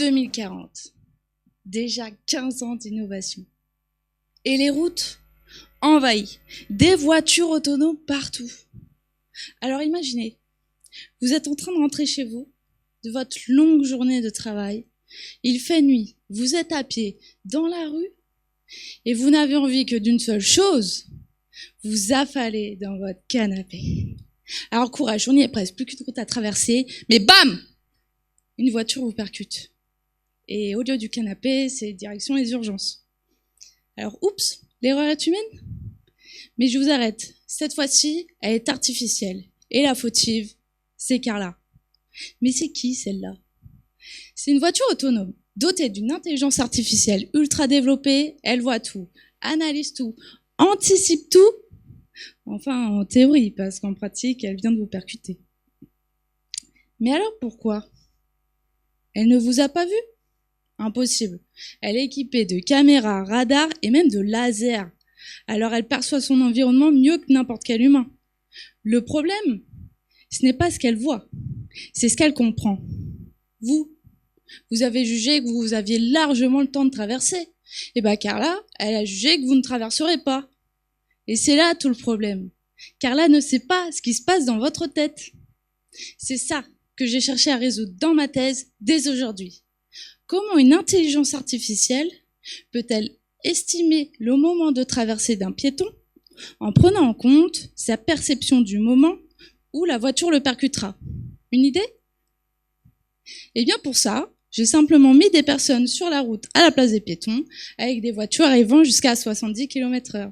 2040, déjà 15 ans d'innovation. Et les routes envahies, des voitures autonomes partout. Alors imaginez, vous êtes en train de rentrer chez vous, de votre longue journée de travail, il fait nuit, vous êtes à pied dans la rue, et vous n'avez envie que d'une seule chose, vous affaler dans votre canapé. Alors courage, on y est presque, plus qu'une route à traverser, mais bam! Une voiture vous percute. Et au lieu du canapé, c'est direction les urgences. Alors oups, l'erreur est humaine? Mais je vous arrête, cette fois-ci, elle est artificielle. Et la fautive, c'est Carla. Mais c'est qui celle-là? C'est une voiture autonome, dotée d'une intelligence artificielle ultra développée, elle voit tout, analyse tout, anticipe tout. Enfin, en théorie, parce qu'en pratique, elle vient de vous percuter. Mais alors pourquoi? Elle ne vous a pas vu? Impossible. Elle est équipée de caméras, radars et même de lasers. Alors elle perçoit son environnement mieux que n'importe quel humain. Le problème, ce n'est pas ce qu'elle voit, c'est ce qu'elle comprend. Vous avez jugé que vous aviez largement le temps de traverser. Et bien Carla, elle a jugé que vous ne traverserez pas. Et c'est là tout le problème. Carla ne sait pas ce qui se passe dans votre tête. C'est ça que j'ai cherché à résoudre dans ma thèse dès aujourd'hui. Comment une intelligence artificielle peut-elle estimer le moment de traversée d'un piéton en prenant en compte sa perception du moment où la voiture le percutera? Une idée? Eh bien pour ça, j'ai simplement mis des personnes sur la route à la place des piétons avec des voitures arrivant jusqu'à 70 km/h.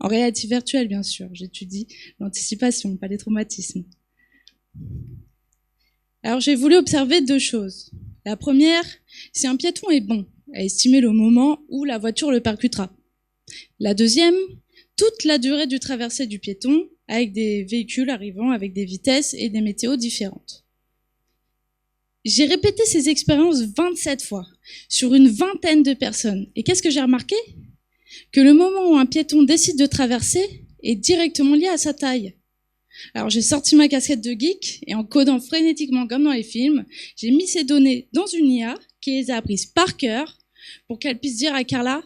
En réalité virtuelle, bien sûr. J'étudie l'anticipation, pas les traumatismes. Alors j'ai voulu observer deux choses. La première, si un piéton est bon à estimer le moment où la voiture le percutera. La deuxième, toute la durée du traversée du piéton avec des véhicules arrivant avec des vitesses et des météos différentes. J'ai répété ces expériences 27 fois sur une vingtaine de personnes. Et qu'est-ce que j'ai remarqué? Que le moment où un piéton décide de traverser est directement lié à sa taille. Alors j'ai sorti ma casquette de geek et en codant frénétiquement comme dans les films, j'ai mis ces données dans une IA qui les a apprises par cœur pour qu'elle puisse dire à Carla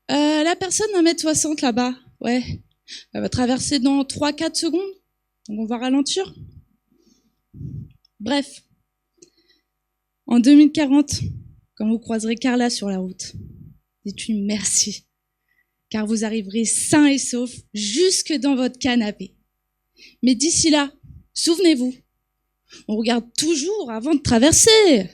la personne d'1m60 là-bas, ouais, elle va traverser dans 3-4 secondes, donc on va ralentir. Bref, en 2040, quand vous croiserez Carla sur la route, dites-lui merci, car vous arriverez sains et saufs jusque dans votre canapé. Mais d'ici là, souvenez-vous, on regarde toujours avant de traverser.